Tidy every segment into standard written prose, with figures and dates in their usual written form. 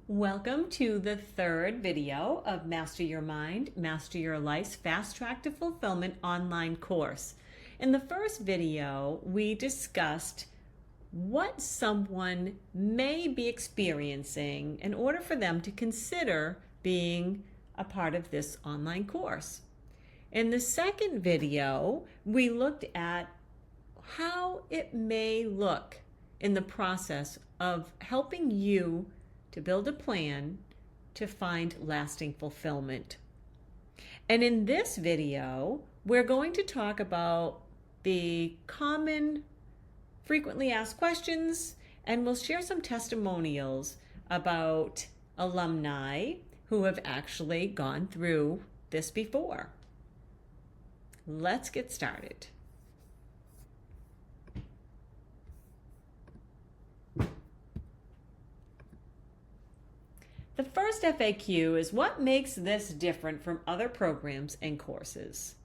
Welcome to the third video of Master Your Mind, Master Your Life's Fast Track to Fulfillment online course. In the first video, we discussed what someone may be experiencing in order for them to consider being a part of this online course. In the second video, we looked at how it may look in the process of helping you to build a plan to find lasting fulfillment. And in this video, we're going to talk about the common, frequently asked questions, and we'll share some testimonials about alumni who have actually gone through this before. Let's get started. The first FAQ is what makes this different from other programs and courses.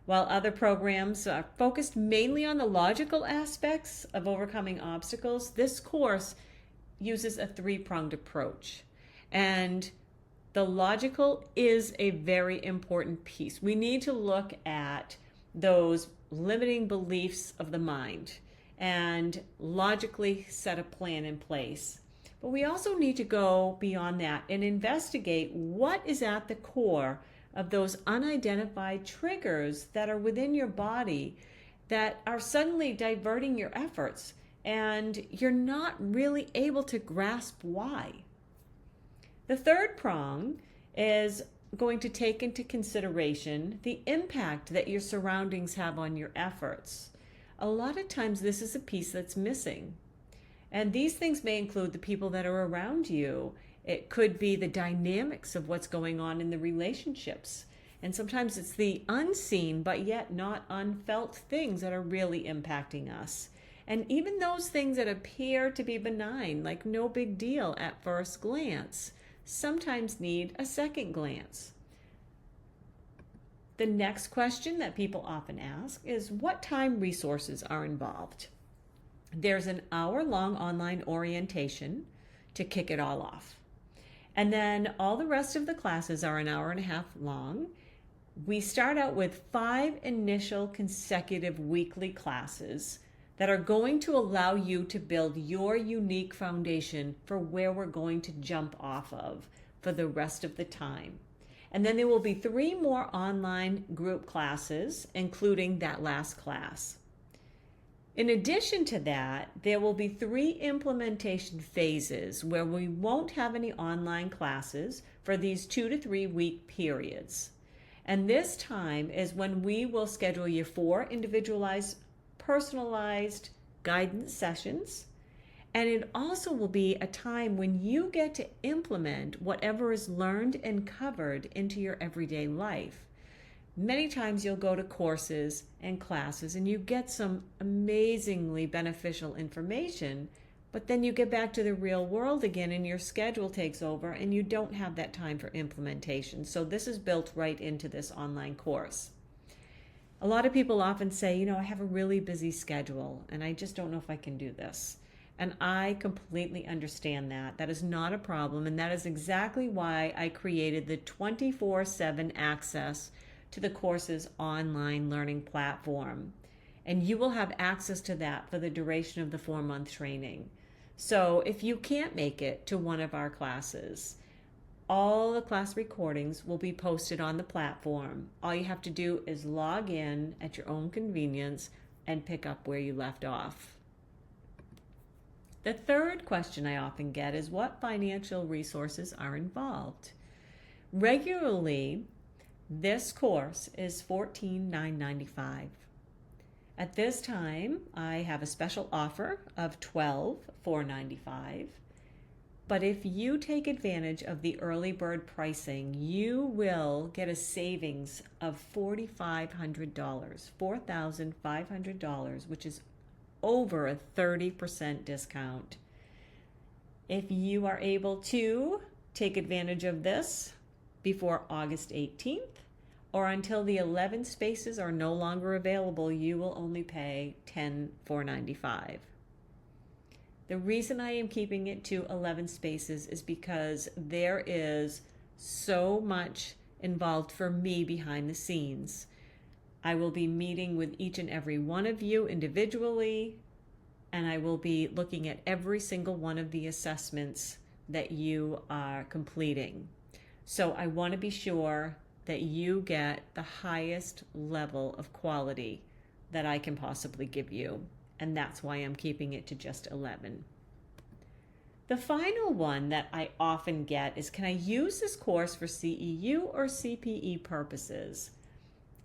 While other programs are focused mainly on the logical aspects of overcoming obstacles, this course uses a three-pronged approach. And the logical is a very important piece. We need to look at those limiting beliefs of the mind and logically set a plan in place. But we also need to go beyond that and investigate what is at the core of those unidentified triggers that are within your body that are suddenly diverting your efforts, and you're not really able to grasp why. The third prong is going to take into consideration the impact that your surroundings have on your efforts. A lot of times this is a piece that's missing. And these things may include the people that are around you. It could be the dynamics of what's going on in the relationships. And sometimes it's the unseen but yet not unfelt things that are really impacting us. And even those things that appear to be benign, like no big deal at first glance, sometimes need a second glance. The next question that people often ask is what time resources are involved? There's an hour-long online orientation to kick it all off. And then all the rest of the classes are an hour and a half long. We start out with 5 initial consecutive weekly classes that are going to allow you to build your unique foundation for where we're going to jump off of for the rest of the time. And then there will be 3 more online group classes, including that last class. In addition to that, there will be 3 implementation phases where we won't have any online classes for these 2 to 3 week periods. And this time is when we will schedule you 4 individualized, personalized guidance sessions. And it also will be a time when you get to implement whatever is learned and covered into your everyday life. Many times you'll go to courses and classes and you get some amazingly beneficial information, but then you get back to the real world again and your schedule takes over and you don't have that time for implementation. So this is built right into this online course. A lot of people often say, I have a really busy schedule and I just don't know if I can do this. And I completely understand that. That is not a problem, and that is exactly why I created the 24/7 access to the course's online learning platform. And you will have access to that for the duration of the 4-month training. So if you can't make it to one of our classes, all the class recordings will be posted on the platform. All you have to do is log in at your own convenience and pick up where you left off. The third question I often get is what financial resources are involved? Regularly, this course is $14,995. At this time, I have a special offer of $12,495. But if you take advantage of the early bird pricing, you will get a savings of $4,500, $4,500, which is over a 30% discount. If you are able to take advantage of this before August 18th, or until the 11 spaces are no longer available, you will only pay $10,495. The reason I am keeping it to 11 spaces is because there is so much involved for me behind the scenes. I will be meeting with each and every one of you individually, and I will be looking at every single one of the assessments that you are completing. So I want to be sure that you get the highest level of quality that I can possibly give you. And that's why I'm keeping it to just 11. The final one that I often get is, can I use this course for CEU or CPE purposes?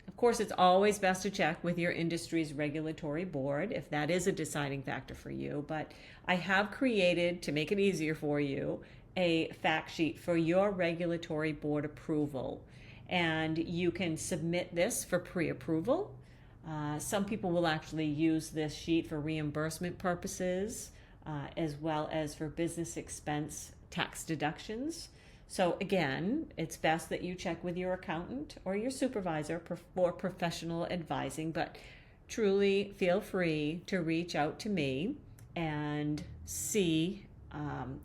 Of course, it's always best to check with your industry's regulatory board if that is a deciding factor for you. But I have created, to make it easier for you, a fact sheet for your regulatory board approval. And you can submit this for pre-approval. Some people will actually use this sheet for reimbursement purposes, as well as for business expense tax deductions. So again, it's best that you check with your accountant or your supervisor for professional advising, but truly feel free to reach out to me and see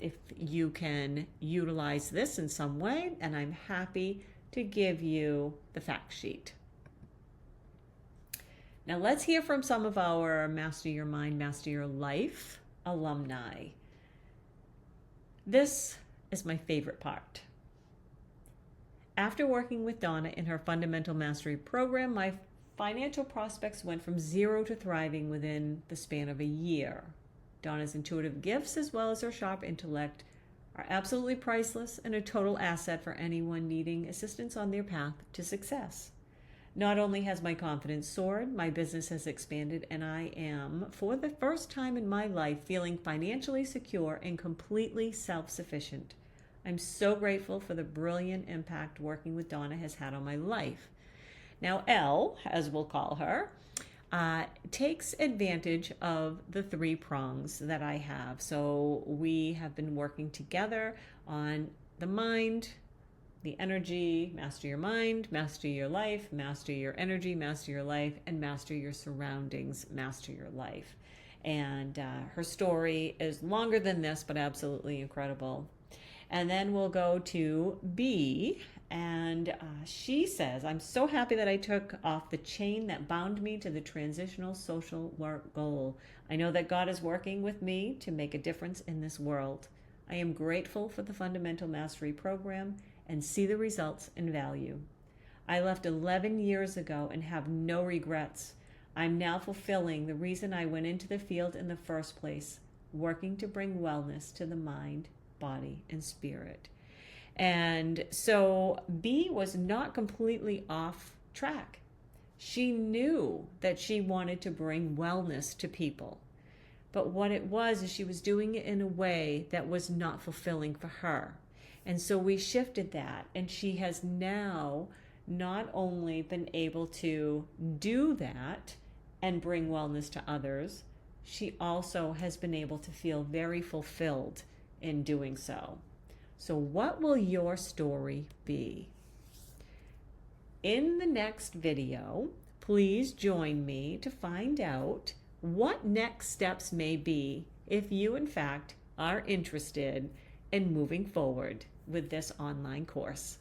if you can utilize this in some way, and I'm happy to give you the fact sheet. Now let's hear from some of our Master Your Mind, Master Your Life alumni. This is my favorite part. After working with Donna in her Fundamental Mastery program, my financial prospects went from 0 to thriving within the span of a year. Donna's intuitive gifts, as well as her sharp intellect, are absolutely priceless and a total asset for anyone needing assistance on their path to success. Not only has my confidence soared, my business has expanded, and I am, for the first time in my life, feeling financially secure and completely self-sufficient. I'm so grateful for the brilliant impact working with Donna has had on my life. Now, Elle, as we'll call her, takes advantage of the 3 prongs that I have. So we have been working together on the mind, the energy, master your mind, master your life, master your energy, master your life, and master your surroundings, master your life. And her story is longer than this, but absolutely incredible. And then we'll go to B, and she says, I'm so happy that I took off the chain that bound me to the transitional social work goal. I know that God is working with me to make a difference in this world. I am grateful for the Fundamental Mastery program and see the results and value. I left 11 years ago and have no regrets. I'm now fulfilling the reason I went into the field in the first place, working to bring wellness to the mind, body, and spirit. And so B was not completely off track. She knew that she wanted to bring wellness to people. But what it was is she was doing it in a way that was not fulfilling for her. And so we shifted that, and she has now not only been able to do that and bring wellness to others, she also has been able to feel very fulfilled in doing so. So what will your story be? In the next video, please join me to find out what next steps may be if you, in fact, are interested in moving forward with this online course.